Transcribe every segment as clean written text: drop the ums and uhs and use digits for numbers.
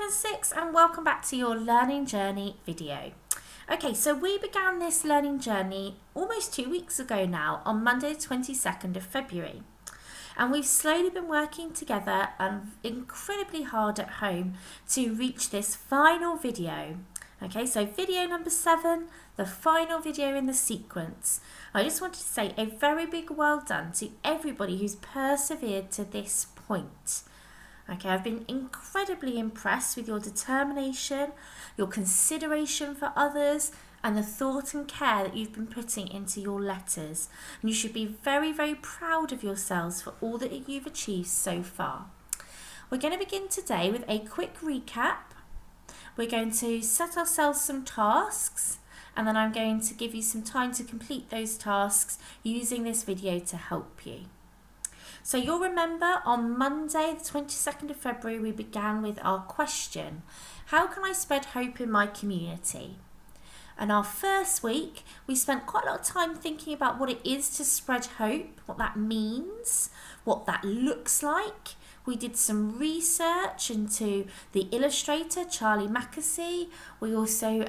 and 6 and welcome back to your learning journey video. Okay, so we began this learning journey almost 2 weeks ago now on Monday the 22nd of February. And we've slowly been working together and incredibly hard at home to reach this final video. Okay, so video number 7, the final video in the sequence. I just wanted to say a very big well done to everybody who's persevered to this point. Okay, I've been incredibly impressed with your determination, your consideration for others, and the thought and care that you've been putting into your letters. And you should be very, very proud of yourselves for all that you've achieved so far. We're going to begin today with a quick recap. We're going to set ourselves some tasks, and then I'm going to give you some time to complete those tasks using this video to help you. So you'll remember on Monday the 22nd of February we began with our question, how can I spread hope in my community? And our first week we spent quite a lot of time thinking about what it is to spread hope, what that means, what that looks like. We did some research into the illustrator Charlie Mackesy. We also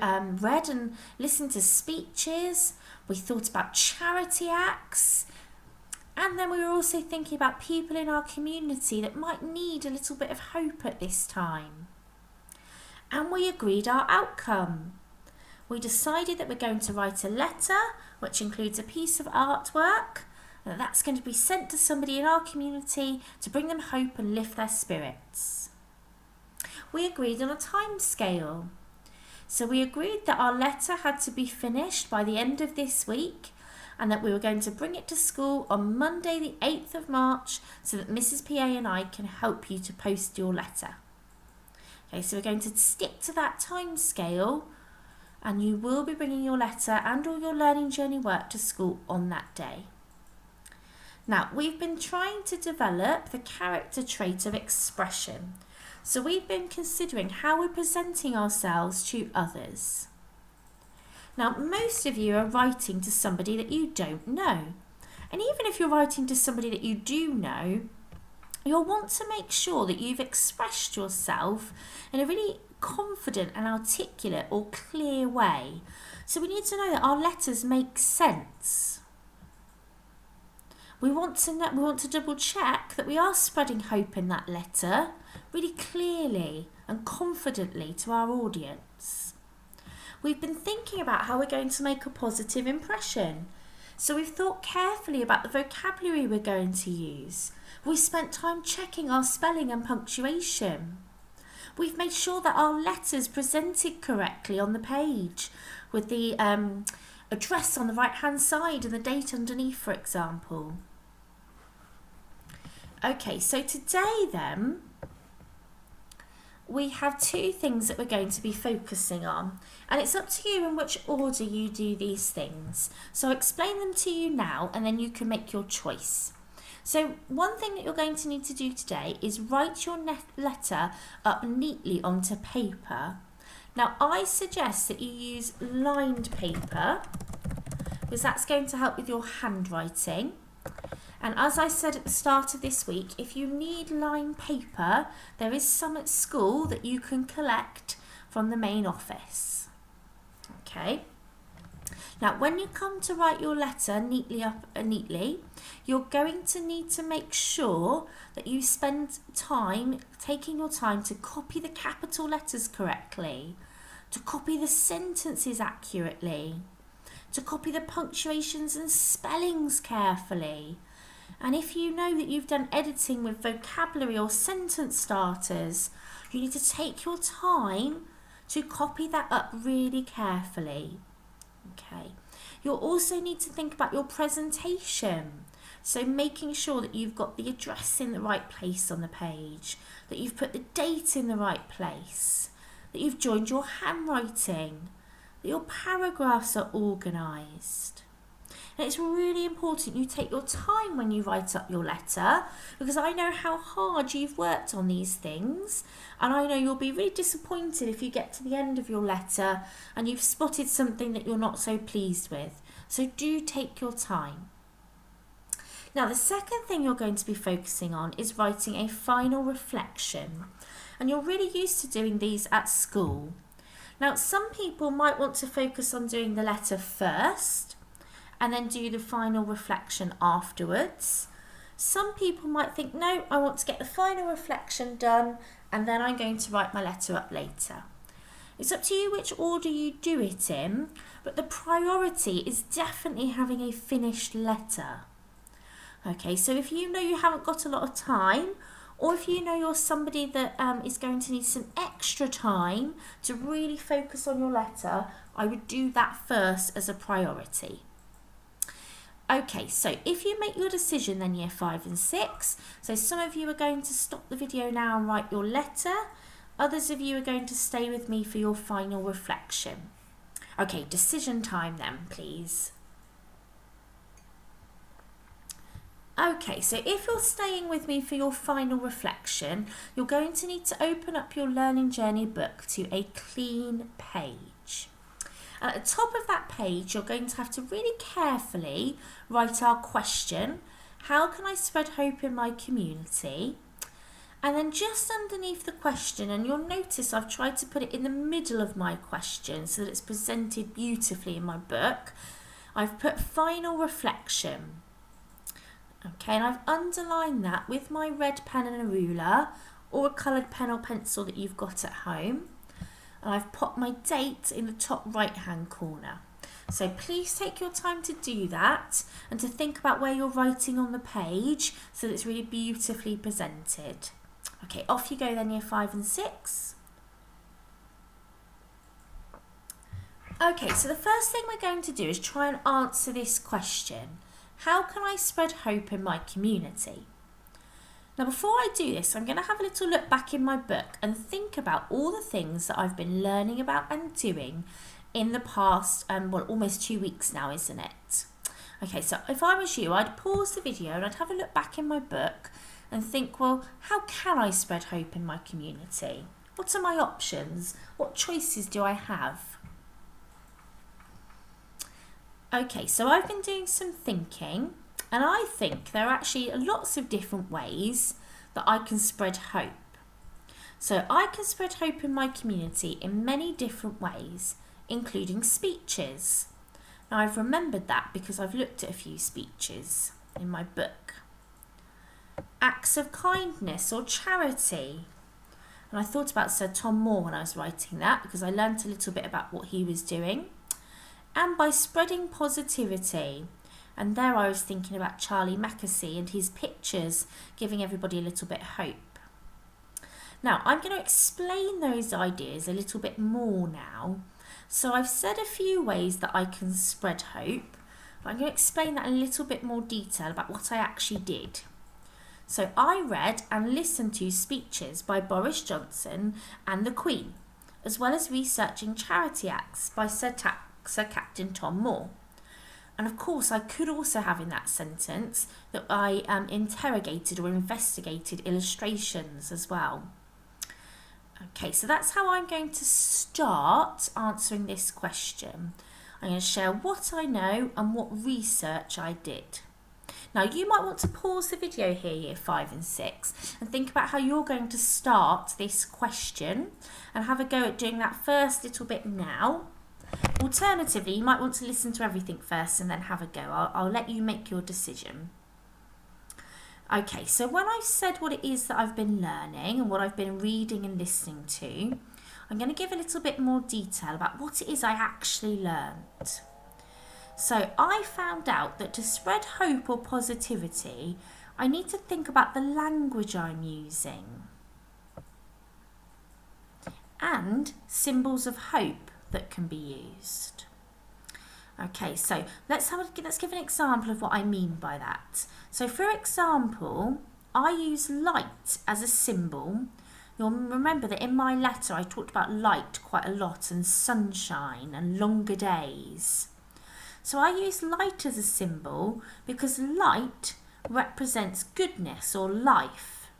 read and listened to speeches. We thought about charity acts. And then we were also thinking about people in our community that might need a little bit of hope at this time. And we agreed our outcome. We decided that we're going to write a letter, which includes a piece of artwork, and that's going to be sent to somebody in our community to bring them hope and lift their spirits. We agreed on a time scale. So we agreed that our letter had to be finished by the end of this week, and that we were going to bring it to school on Monday the 8th of March so that Mrs. PA and I can help you to post your letter. Okay, so we're going to stick to that time scale, and you will be bringing your letter and all your learning journey work to school on that day. Now, we've been trying to develop the character trait of expression. So we've been considering how we're presenting ourselves to others. Now, most of you are writing to somebody that you don't know. And even if you're writing to somebody that you do know, you'll want to make sure that you've expressed yourself in a really confident and articulate or clear way. So we need to know that our letters make sense. We want to double check that we are spreading hope in that letter really clearly and confidently to our audience. We've been thinking about how we're going to make a positive impression. So we've thought carefully about the vocabulary we're going to use. We spent time checking our spelling and punctuation. We've made sure that our letters presented correctly on the page with the address on the right hand side and the date underneath, for example. Okay, so today then, we have 2 things that we're going to be focusing on, and it's up to you in which order you do these things. So I'll explain them to you now and then you can make your choice. So one thing that you're going to need to do today is write your letter up neatly onto paper. Now I suggest that you use lined paper because that's going to help with your handwriting. And as I said at the start of this week, if you need lined paper, there is some at school that you can collect from the main office. Okay. Now, when you come to write your letter neatly, you're going to need to make sure that you spend time, taking your time to copy the capital letters correctly, to copy the sentences accurately, to copy the punctuations and spellings carefully. And if you know that you've done editing with vocabulary or sentence starters, you need to take your time to copy that up really carefully. Okay. You'll also need to think about your presentation. So making sure that you've got the address in the right place on the page, that you've put the date in the right place, that you've joined your handwriting, that your paragraphs are organised. And it's really important you take your time when you write up your letter, because I know how hard you've worked on these things, and I know you'll be really disappointed if you get to the end of your letter and you've spotted something that you're not so pleased with. So do take your time. Now, the second thing you're going to be focusing on is writing a final reflection. and you're really used to doing these at school. Now, some people might want to focus on doing the letter first and then do the final reflection afterwards. Some people might think, no, I want to get the final reflection done and then I'm going to write my letter up later. It's up to you which order you do it in, but the priority is definitely having a finished letter. Okay, so if you know you haven't got a lot of time, or if you know you're somebody that is going to need some extra time to really focus on your letter, I would do that first as a priority. Okay, so if you make your decision then year 5 and 6, so some of you are going to stop the video now and write your letter, others of you are going to stay with me for your final reflection. Okay, decision time then, please. Okay, so if you're staying with me for your final reflection, you're going to need to open up your Learning Journey book to a clean page. And at the top of that page, you're going to have to really carefully write our question, how can I spread hope in my community? And then just underneath the question, and you'll notice I've tried to put it in the middle of my question so that it's presented beautifully in my book, I've put final reflection. Okay, and I've underlined that with my red pen and a ruler or a coloured pen or pencil that you've got at home. And I've put my date in the top right hand corner. So please take your time to do that and to think about where you're writing on the page so that it's really beautifully presented. Okay, off you go then year 5 and 6. Okay, so the first thing we're going to do is try and answer this question. How can I spread hope in my community? Now, before I do this, I'm going to have a little look back in my book and think about all the things that I've been learning about and doing in the past, well, almost 2 weeks now, isn't it? Okay, so if I was you, I'd pause the video and I'd have a look back in my book and think, well, how can I spread hope in my community? What are my options? What choices do I have? Okay, so I've been doing some thinking, and I think there are actually lots of different ways that I can spread hope. So I can spread hope in my community in many different ways, including speeches. Now I've remembered that because I've looked at a few speeches in my book. Acts of kindness or charity. And I thought about Sir Tom Moore when I was writing that because I learnt a little bit about what he was doing. And by spreading positivity. And there I was thinking about Charlie Mackesy and his pictures giving everybody a little bit of hope. Now, I'm going to explain those ideas a little bit more now. So I've said a few ways that I can spread hope, but I'm going to explain that in a little bit more detail about what I actually did. So I read and listened to speeches by Boris Johnson and the Queen, as well as researching charity acts by Sir Captain Tom Moore. And of course I could also have in that sentence that I interrogated or investigated illustrations as well. Okay, so that's how I'm going to start answering this question. I'm going to share what I know and what research I did. Now you might want to pause the video here, year 5 and 6, and think about how you're going to start this question and have a go at doing that first little bit now. Alternatively, you might want to listen to everything first and then have a go. I'll let you make your decision. Okay, so when I've said what it is that I've been learning and what I've been reading and listening to, I'm going to give a little bit more detail about what it is I actually learned. So I found out that to spread hope or positivity, I need to think about the language I'm using and symbols of hope that can be used. Okay, so let's give an example of what I mean by that. So for example, I use light as a symbol. You'll remember that in my letter I talked about light quite a lot and sunshine and longer days. So I use light as a symbol because light represents goodness or life,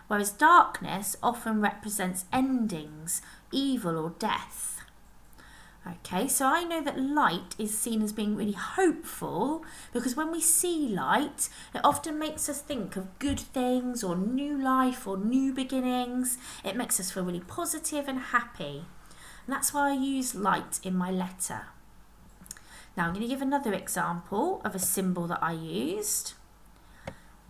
whereas darkness often represents endings, evil or death. Okay, so I know that light is seen as being really hopeful because when we see light, it often makes us think of good things or new life or new beginnings. It makes us feel really positive and happy. And that's why I use light in my letter. Now I'm going to give another example of a symbol that I used.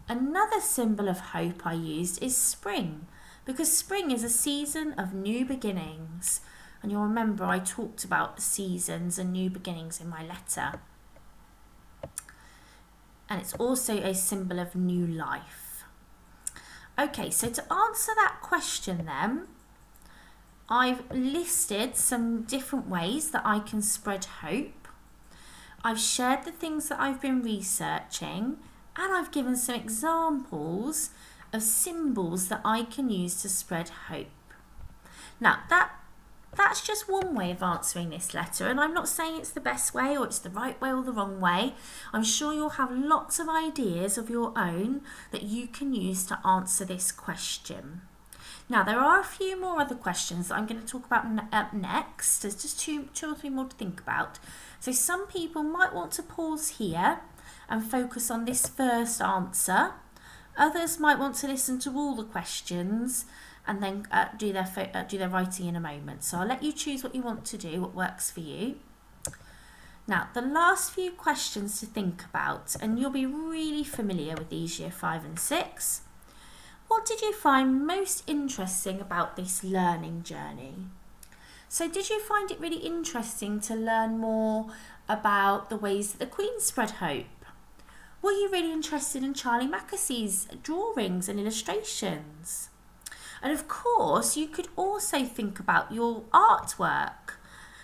Another symbol of hope I used is spring, because spring is a season of new beginnings. And you'll remember I talked about seasons and new beginnings in my letter. And it's also a symbol of new life. Okay, so to answer that question then, I've listed some different ways that I can spread hope. I've shared the things that I've been researching, and I've given some examples of symbols that I can use to spread hope. Now, that's just one way of answering this letter, and I'm not saying it's the best way or it's the right way or the wrong way. I'm sure you'll have lots of ideas of your own that you can use to answer this question. Now, there are a few more other questions that I'm going to talk about up next. There's just two or three more to think about. So some people might want to pause here and focus on this first answer. Others might want to listen to all the questions and then do their writing in a moment. So I'll let you choose what you want to do, what works for you. Now, the last few questions to think about, and you'll be really familiar with these year 5 and 6. What did you find most interesting about this learning journey? So did you find it really interesting to learn more about the ways that the Queen spread hope? Were you really interested in Charlie Mackessy's drawings and illustrations? And of course, you could also think about your artwork.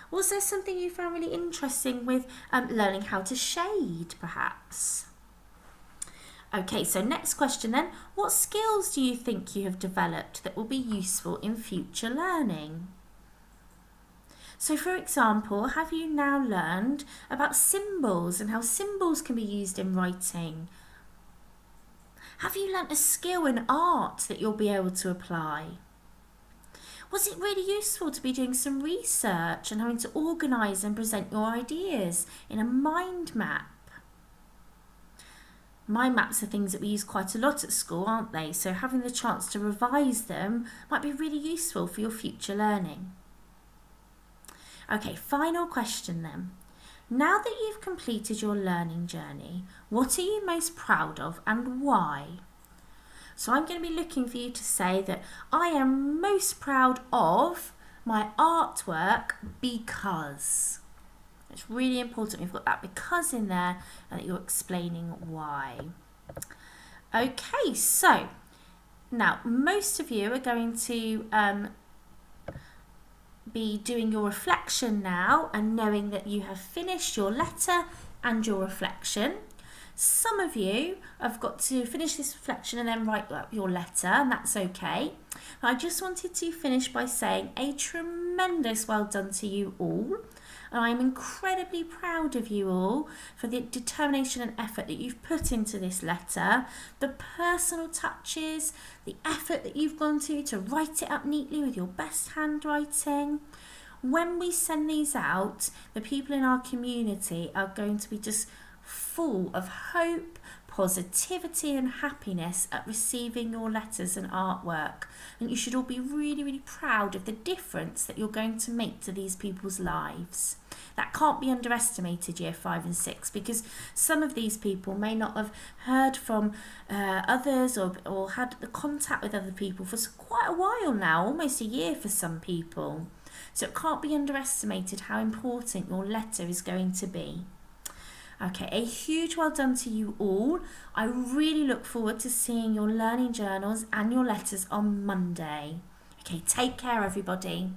Was there something you found really interesting with learning how to shade, perhaps? Okay, so next question then. What skills do you think you have developed that will be useful in future learning? So for example, have you now learned about symbols and how symbols can be used in writing? Have you learnt a skill in art that you'll be able to apply? Was it really useful to be doing some research and having to organise and present your ideas in a mind map? Mind maps are things that we use quite a lot at school, aren't they? So having the chance to revise them might be really useful for your future learning. Okay, final question then. Now that you've completed your learning journey, what are you most proud of and why? So I'm going to be looking for you to say that I am most proud of my artwork because. It's really important we've got that because in there and that you're explaining why. Okay, so now most of you are going to be doing your reflection now and knowing that you have finished your letter and your reflection. Some of you have got to finish this reflection and then write up your letter, and that's okay. I just wanted to finish by saying a tremendous well done to you all. And I'm incredibly proud of you all for the determination and effort that you've put into this letter, the personal touches, the effort that you've gone to write it up neatly with your best handwriting. When we send these out, the people in our community are going to be just full of hope, positivity and happiness at receiving your letters and artwork. And you should all be really, really proud of the difference that you're going to make to these people's lives. That can't be underestimated, year 5 and 6, because some of these people may not have heard from others or had the contact with other people for quite a while now, almost a year for some people. So it can't be underestimated how important your letter is going to be. Okay, a huge well done to you all. I really look forward to seeing your learning journals and your letters on Monday. Okay, take care everybody.